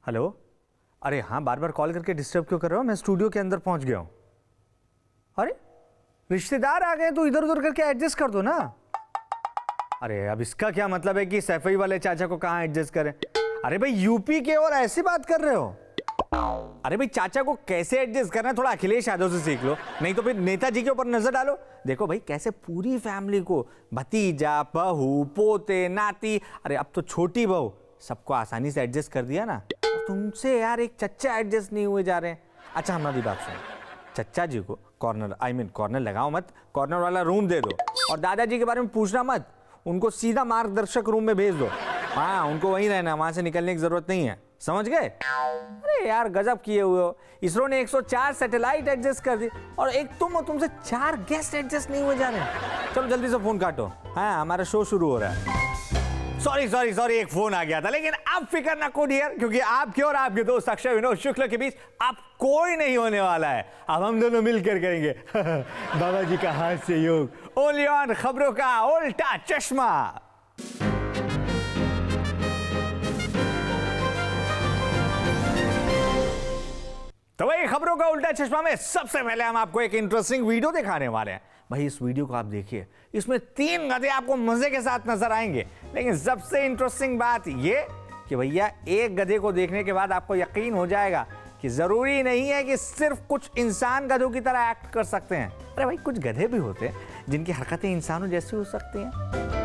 Hello. अरे हाँ, बार बार call करके डिस्टर्ब क्यों कर रहे हो? मैं स्टूडियो के अंदर पहुंच गया हूँ। अरे रिश्तेदार आ गए तो इधर उधर करके एडजस्ट कर दो ना। अरे अब इसका क्या मतलब है कि सैफई वाले चाचा को कहाँ एडजस्ट करें? अरे भाई यूपी के और ऐसे बात कर रहे हो? अरे भाई चाचा को कैसे एडजस्ट करना है थोड़ा अखिलेश यादव से सीख लो, नहीं तो फिर नेताजी के ऊपर नजर डालो। देखो भाई कैसे पूरी फैमिली को, भतीजा, बहू, पोते, नाती, अरे अब तो छोटी बहू, सबको आसानी से एडजस्ट कर दिया ना। तुमसे यार एक चच्चा एडजस्ट नहीं हुए जा रहे हैं। अच्छा हमारी बात सुनो, चच्चा जी को कॉर्नर लगाओ मत, कॉर्नर वाला रूम दे दो, और दादाजी के बारे में पूछना मत, उनको सीधा मार्गदर्शक रूम में भेज दो। हाँ उनको वहीं रहना, वहां से निकलने की जरूरत नहीं है, समझ गए? अरे यार गजब किए हुए हो। इसरो ने 104 सैटेलाइट एडजस्ट कर दी और एक तुम और तुमसे 4 गेस्ट एडजस्ट नहीं हुए जा रहे हैं। चलो जल्दी से फोन काटो, हाँ हमारा शो शुरू हो रहा है। सॉरी एक फोन आ गया था, लेकिन आप फिक्र ना करिए क्योंकि आपके और आपके दोस्त अक्षय विनोद शुक्ल के बीच अब कोई नहीं होने वाला है। अब हम दोनों मिलकर करेंगे बाबा जी का हास्य योग, ओनली ऑन खबरों का उल्टा चश्मा। तो भाई खबरों का उल्टा चश्मा में सबसे पहले हम आपको एक इंटरेस्टिंग वीडियो दिखाने वाले हैं। भाई इस वीडियो को आप देखिए, इसमें 3 गधे आपको मजे के साथ नजर आएंगे, लेकिन सबसे इंटरेस्टिंग बात ये कि भैया एक गधे को देखने के बाद आपको यकीन हो जाएगा कि जरूरी नहीं है कि सिर्फ कुछ इंसान गधों की तरह एक्ट कर सकते हैं। अरे भाई कुछ गधे भी होते हैं जिनकी हरकतें इंसानों जैसी हो सकती हैं।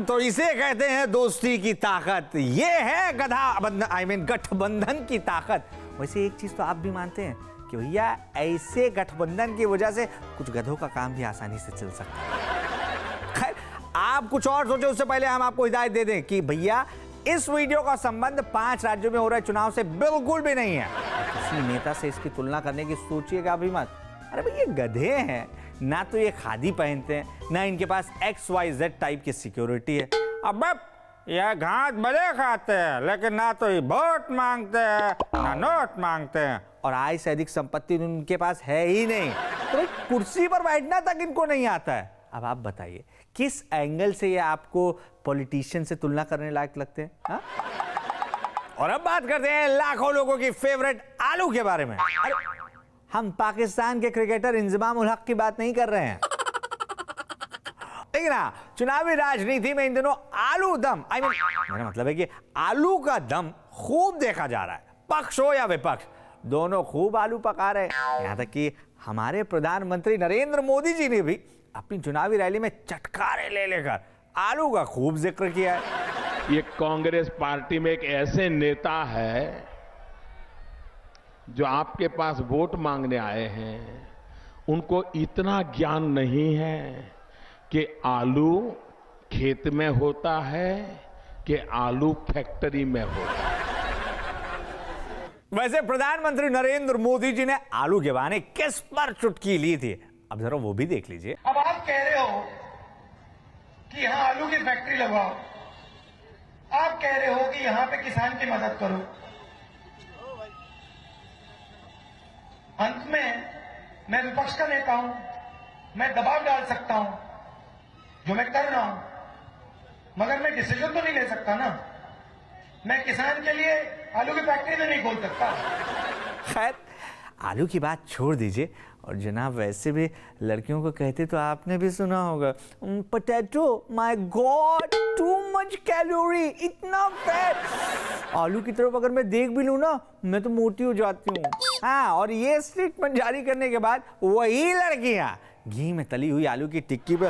तो इसे कहते हैं दोस्ती की ताकत, ये है गठबंधन की ताकत। वैसे एक चीज तो आप भी मानते हैं कि भैया ऐसे गठबंधन की वजह से कुछ गधों का काम भी आसानी से चल सकता है। खैर आप कुछ और सोचो उससे पहले हम आपको हिदायत दे दें कि भैया इस वीडियो का संबंध 5 राज्यों में हो रहे चुनाव से बिल्कुल भी नहीं है। किसी नेता से इसकी तुलना करने की सोचिएगा भी मत। अरे भाई ये गधे हैं, ना तो ये खादी पहनते हैं, ना इनके पास XYZ टाइप की सिक्योरिटी है। अब ये घास बड़े खाते हैं, लेकिन ना तो ये वोट मांगते हैं ना नोट मांगते हैं, और आय से अधिक संपत्ति उनके पास है ही नहीं। तो भाई कुर्सी पर बैठना तक इनको नहीं आता है। अब आप बताइए किस एंगल से ये आपको पॉलिटिशियन से तुलना करने लायक लगते हैं? हा? और अब बात करते हैं लाखों लोगों की फेवरेट आलू के बारे में। हम पाकिस्तान के क्रिकेटर इंजमाम उल हक की बात नहीं कर रहे हैं, लेकिन चुनावी राजनीति में इन दिनों आलू दम, मेरा मतलब है कि आलू का दम खूब देखा जा रहा है। पक्ष हो या विपक्ष, दोनों खूब आलू पका रहे हैं। यहां तक कि हमारे प्रधानमंत्री नरेंद्र मोदी जी ने भी अपनी चुनावी रैली में चटकारे ले लेकर आलू का खूब जिक्र किया है। ये कांग्रेस पार्टी में एक ऐसे नेता है जो आपके पास वोट मांगने आए हैं, उनको इतना ज्ञान नहीं है कि आलू खेत में होता है कि आलू फैक्ट्री में होता है। वैसे प्रधानमंत्री नरेंद्र मोदी जी ने आलू के बहाने किस पर चुटकी ली थी, अब जरा वो भी देख लीजिए। अब आप कह रहे हो कि यहां आलू की फैक्ट्री लगवाओ, आप कह रहे हो कि यहां पे किसान की मदद करो, अंत में मैं विपक्ष का नेता हूं, मैं दबाव डाल सकता हूं जो मैं कर रहा हूं, मगर मैं डिसीजन तो नहीं ले सकता ना। मैं किसान के लिए आलू की फैक्ट्री तो नहीं खोल सकता। खैर आलू की बात छोड़ दीजिए, और जनाब वैसे भी लड़कियों को कहते तो आपने भी सुना होगा, potato my God too much calorie, इतना फैट। आलू की तरफ अगर मैं देख भी लूं ना मैं तो मोटी हो जाती हूँ। हाँ, और ये स्टेटमेंट जारी करने के बाद वही लड़कियां घी में तली हुई आलू की टिक्की पे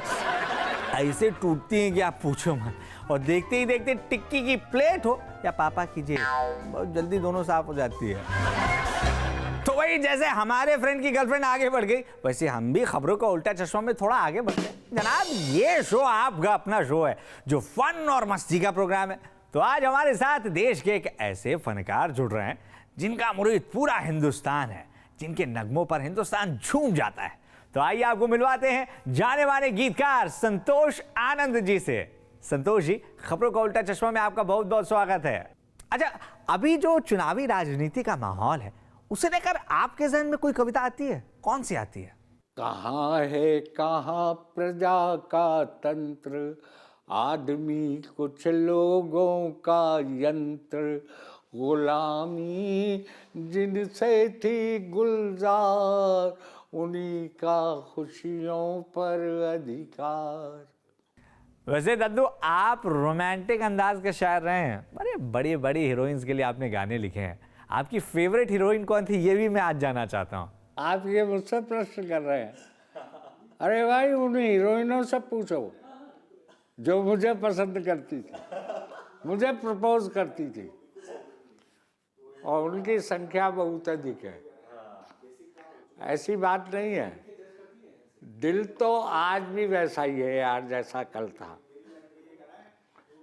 ऐसे टूटती हैं कि आप पूछो मत, और देखते ही देखते टिक्की की प्लेट हो या पापा की जेब, बहुत जल्दी दोनों साफ हो जाती है। तो वही जैसे हमारे फ्रेंड की गर्लफ्रेंड आगे बढ़ गई, वैसे हम भी खबरों का उल्टा चश्मा में थोड़ा आगे बढ़ते हैं। जनाब ये शो आपका अपना शो है जो फन और मस्ती का प्रोग्राम है। तो आज हमारे साथ देश के एक ऐसे फनकार जुड़ रहे हैं जिनका मुरीद पूरा हिंदुस्तान है, जिनके नगमों पर हिंदुस्तान झूम जाता है। तो आइए आपको मिलवाते हैं जाने माने गीतकार संतोष आनंद जी से। संतोष जी, खबरों का उल्टा चश्मा में आपका बहुत बहुत स्वागत है। अच्छा, अभी जो चुनावी राजनीति का माहौल है उसे लेकर आपके जहन में कोई कविता आती है? कौन सी आती है? कहाँ है कहाँ प्रजा का तंत्र, आदमी कुछ लोगों का यंत्र, गुलामी जिनसे थी गुलजार, उन्हीं का खुशियों पर अधिकार। वैसे दद्दू, आप रोमांटिक अंदाज के शायर रहे हैं। अरे बड़ी बड़ी हीरोइंस के लिए आपने गाने लिखे हैं। आपकी फेवरेट हीरोइन कौन थी, ये भी मैं आज जानना चाहता हूँ। आप ये मुझसे प्रश्न कर रहे हैं? अरे भाई, उन हीरोइनों से पूछो जो मुझे पसंद करती थी, मुझे प्रपोज करती थी, और उनकी संख्या बहुत अधिक है। ऐसी बात नहीं है। दिल तो आज भी वैसा ही है यार जैसा कल था।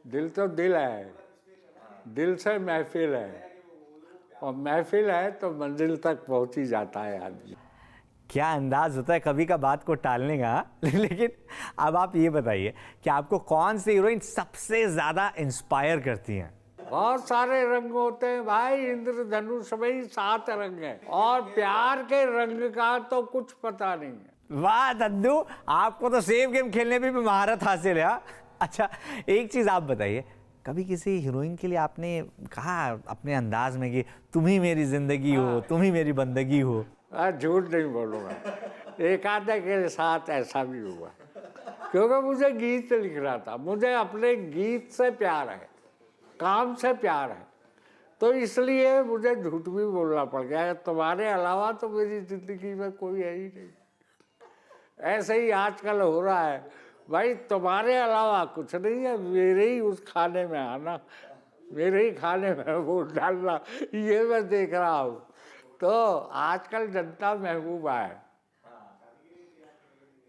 दिल तो दिल है, दिल से महफिल है, और महफिल है तो मंजिल तक पहुंच ही जाता है आदमी। क्या अंदाज होता है कभी का बात को टालने का। लेकिन अब आप ये बताइए कि आपको कौन सी हीरोइन सबसे ज्यादा इंस्पायर करती हैं? बहुत सारे रंग होते हैं भाई, इंद्रधनुष में ही 7 रंग हैं, और प्यार के रंग का तो कुछ पता नहीं है। वाह दद्दू, आपको तो सेफ गेम खेलने में भी महारत हासिल है। हाँ? अच्छा, एक चीज आप बताइए, कभी किसी हीरोइन के लिए आपने कहा अपने अंदाज में कि तुम ही मेरी जिंदगी हो, तुम ही मेरी बंदगी हो? झूठ नहीं बोलूँगा, एक आधे के साथ ऐसा भी हुआ, क्योंकि मुझे गीत लिखना था। मुझे अपने गीत से प्यार है, काम से प्यार है, तो इसलिए मुझे झूठ भी बोलना पड़ गया। तुम्हारे अलावा तो मेरी जिंदगी में कोई है ही नहीं। ऐसे ही आजकल हो रहा है भाई, तुम्हारे अलावा कुछ नहीं है, मेरे ही उस खाने में आना, मेरे ही खाने में वोट डालना, ये मैं देख रहा हूँ। तो आजकल जनता महबूबा है,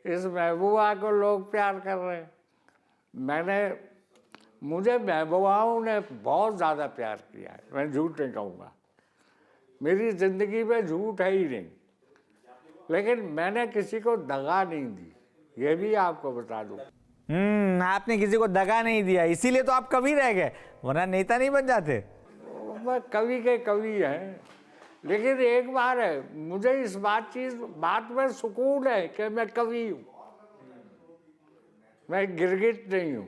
इस महबूबा को लोग प्यार कर रहे हैं। मुझे महबूबाओं ने बहुत ज़्यादा प्यार किया है, मैं झूठ नहीं कहूँगा। मेरी ज़िंदगी में झूठ है ही नहीं, लेकिन मैंने किसी को दगा नहीं दी, ये भी आपको बता दूं। आपने किसी को दगा नहीं दिया, इसीलिए तो आप कवि रह गए, वरना नेता नहीं बन जाते। मैं कवि के कवि हैं, लेकिन एक बार है, मुझे इस बात में सुकून है कि मैं कवि हूँ, मैं गिरगिट नहीं हूँ,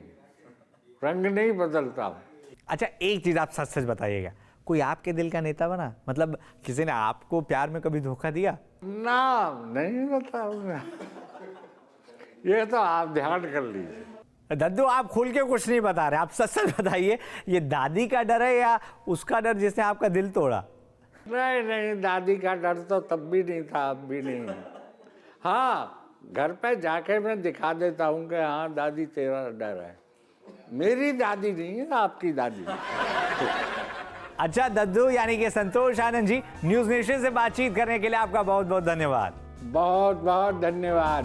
रंग नहीं बदलता हूँ। अच्छा, एक चीज आप सच सच बताइएगा, कोई आपके दिल का नेता बना? मतलब किसी ने आपको प्यार में कभी धोखा दिया? ना, नहीं बताऊंगा, ये तो आप ध्यान कर लीजिए। दद्दू, आप खुल के कुछ नहीं बता रहे, आप सच सच बताइए, ये दादी का डर है या उसका डर जिसने आपका दिल तोड़ा? नहीं, दादी का डर तो तब भी नहीं था, अब भी नहीं है। हाँ, घर पे जाके मैं दिखा देता हूँ कि हाँ दादी तेरा डर है। मेरी दादी नहीं है, आपकी दादी। अच्छा दद्दू, यानी कि संतोष आनंद जी, न्यूज नेशन से बातचीत करने के लिए आपका बहुत बहुत धन्यवाद। बहुत बहुत धन्यवाद।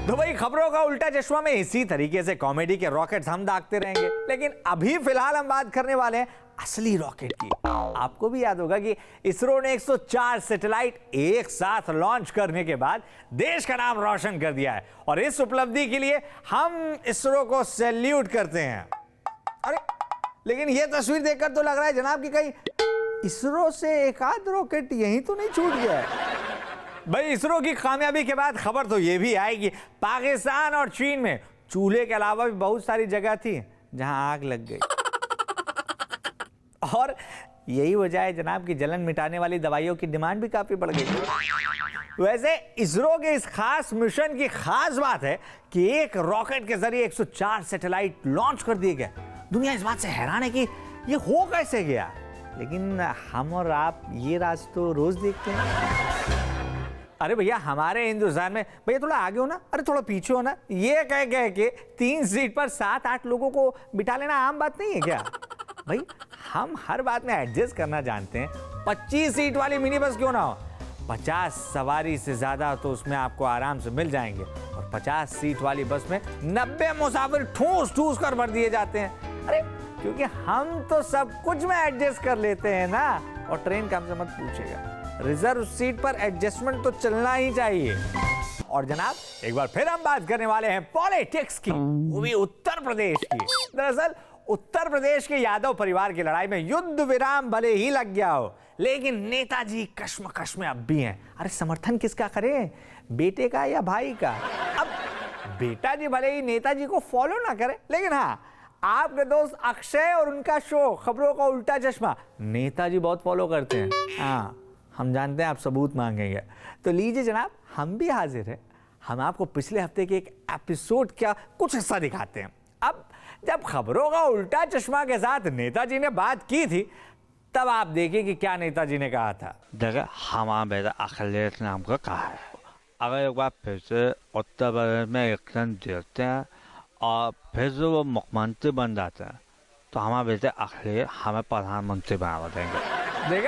तो भाई, खबरों का उल्टा चश्मा में इसी तरीके से कॉमेडी के रॉकेट्स हम दागते रहेंगे, लेकिन अभी फिलहाल हम बात करने वाले हैं असली रॉकेट की। आपको भी याद होगा कि इसरो ने 104 सैटेलाइट एक साथ लॉन्च करने के बाद देश का नाम रोशन कर दिया है, और इस उपलब्धि के लिए हम इसरो को सैल्यूट करते हैं। अरे लेकिन यह तस्वीर देखकर तो लग रहा है जनाब कि कहीं इसरो से एक आध रॉकेट यहीं तो नहीं छूट गया है। भाई, इसरो की कामयाबी के बाद खबर तो यह भी आई कि पाकिस्तान और चीन में चूल्हे के अलावा भी बहुत सारी जगह थी जहां आग लग गई, और यही वजह है जनाब कि जलन मिटाने वाली दवाइयों की डिमांड भी काफी बढ़ गई। वैसे इसरो के इस खास मिशन की खास बात है कि एक रॉकेट के जरिए 104 सैटेलाइट लॉन्च कर दिए गए। दुनिया इस बात से हैरान है कि ये हो कैसे गया, लेकिन हम और आप ये राज तो रोज देखते हैं। अरे भैया, हमारे हिंदुस्तान में भैया थोड़ा आगे हो ना, अरे थोड़ा पीछे हो ना, ये कह गए कि 3 सीट पर 7-8 लोगों को बिठा लेना आम बात नहीं है क्या? भाई, हम हर बात में एडजस्ट करना जानते हैं। 25 सीट वाली मिनी बस क्यों ना हो, 50 सवारी से ज्यादा तो उसमें आपको आराम से मिल जाएंगे, और 50 सीट वाली बस में 90 मुसाफिर ठूस ठूस कर भर दिए जाते हैं। अरे क्योंकि हम तो सब कुछ में एडजस्ट कर लेते हैं ना, और ट्रेन का हमसे मत पूछेगा, रिजर्व सीट पर एडजस्टमेंट तो चलना ही चाहिए। और जनाब, एक बार फिर हम बात करने वाले हैं पॉलिटिक्स की, वो भी उत्तर प्रदेश की। दरअसल उत्तर प्रदेश के यादव परिवार की लड़ाई में युद्ध विराम भले ही लग गया हो, लेकिन नेताजी कश्मकश में अब भी हैं। अरे समर्थन किसका करें, बेटे का या भाई का? अब बेटा जी भले ही नेताजी को फॉलो ना करे, लेकिन हाँ, आपके दोस्त अक्षय और उनका शो खबरों का उल्टा चश्मा नेताजी बहुत फॉलो करते हैं। हाँ, हम जानते हैं आप सबूत मांगेंगे, तो लीजिए जनाब, हम भी हाजिर हैं। हम आपको पिछले हफ्ते के एक एपिसोड का कुछ हिस्सा दिखाते हैं। अब जब खबरों का उल्टा चश्मा के साथ नेताजी ने बात की थी, तब आप देखिए कि क्या नेताजी ने कहा था। देखिए, हमारा बेटा अखिलेश नाम का कहा है, अगर एक बार फिर से उत्तर प्रदेश में इलेक्शन जीतते हैं और फिर से वो मुख्यमंत्री बन जाते हैं, तो हमारे बेटे अखिलेश हमें प्रधानमंत्री बना देंगे।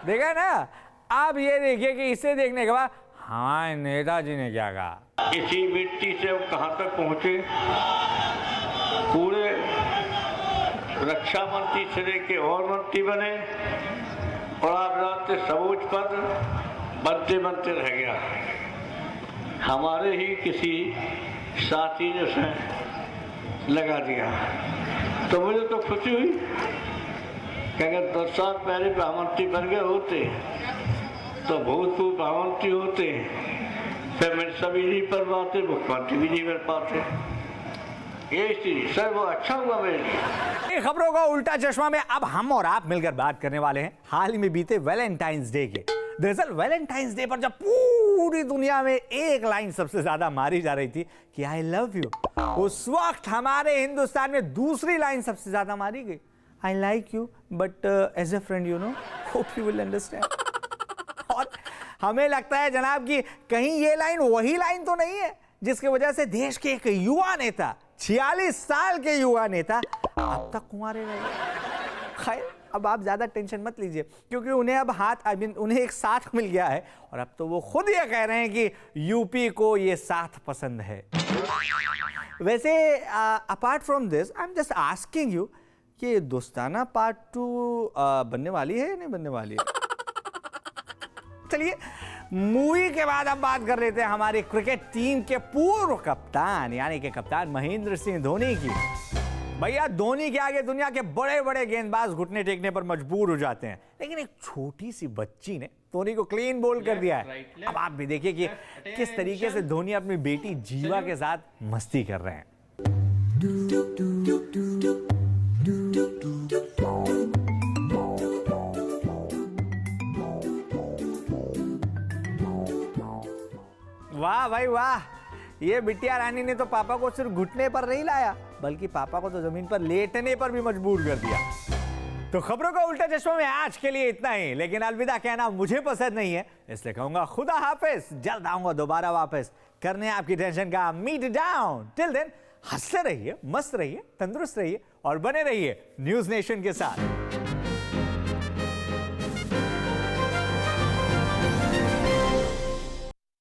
देखा ना, आप ये देखिए कि इसे देखने के बाद हाँ नेताजी ने क्या कहा। इसी मिट्टी से वो कहाँ तक पहुँचे, पूरे रक्षा मंत्री से लेके और मंत्री बने और आप रात सर्वोच्च पद बनते बनते रह गया। हमारे ही किसी साथी ने उसे लगा दिया, तो मुझे तो खुशी हुई कि अगर 10 साल पहले प्रधानमंत्री बन गए होते तो भूतपूर्व प्रधानमंत्री होते, फिर मेरे सभी नहीं पढ़ पाते, मुख्यमंत्री भी नहीं बन पाते। ये स्थिति सर वो अच्छा हुआ मेरे लिए। खबरों का उल्टा चश्मा में अब हम और आप मिलकर बात करने वाले हैं हाल ही में बीते वैलेंटाइंस डे के। दरअसल वैलेंटाइंस डे पर जब पूरी दुनिया में एक लाइन सबसे ज्यादा मारी जा रही थी कि आई लव यू, उस वक्त हमारे हिंदुस्तान में दूसरी लाइन सबसे ज्यादा मारी गई, I like you but as a friend you know, hope you will understand. और हमें लगता है जनाब कि कहीं ये लाइन वही लाइन तो नहीं है जिसकी वजह से देश के एक युवा नेता, 46 साल के युवा नेता अब तक कुंवारे रहे। खैर, अब आप ज्यादा टेंशन मत लीजिए, क्योंकि उन्हें अब उन्हें एक साथ मिल गया है और अब तो वो खुद ये कह रहे हैं कि यूपी को ये साथ पसंद है। वैसे apart from this I am just asking you कि दोस्ताना पार्ट 2 बनने वाली है या नहीं बनने वाली है? चलिए, मूवी के बाद अब बात कर लेते हैं हमारी क्रिकेट टीम के पूर्व कप्तान यानी कि कप्तान महेंद्र सिंह धोनी की। भैया, धोनी के आगे दुनिया के बड़े बड़े गेंदबाज घुटने टेकने पर मजबूर हो जाते हैं, लेकिन एक छोटी सी बच्ची ने धोनी को क्लीन बोल्ड कर दिया है। अब आप भी देखिए कि किस तरीके से धोनी अपनी बेटी जीवा के साथ मस्ती कर रहे हैं। वाह भाई वाह, ये बिटिया रानी ने तो पापा को सिर्फ घुटने पर नहीं लाया, बल्कि पापा को तो जमीन पर लेटने पर भी मजबूर कर दिया। तो खबरों का उल्टा चश्मा में आज के लिए इतना ही, लेकिन अलविदा कहना मुझे पसंद नहीं है, इसलिए कहूंगा खुदा हाफिज। जल्द आऊंगा दोबारा वापस करने आपकी टेंशन का मीट डाउन। टिल देन हंसते रहिए, मस्त रहिए, तंदुरुस्त रहिए और बने रहिए न्यूज नेशन के साथ।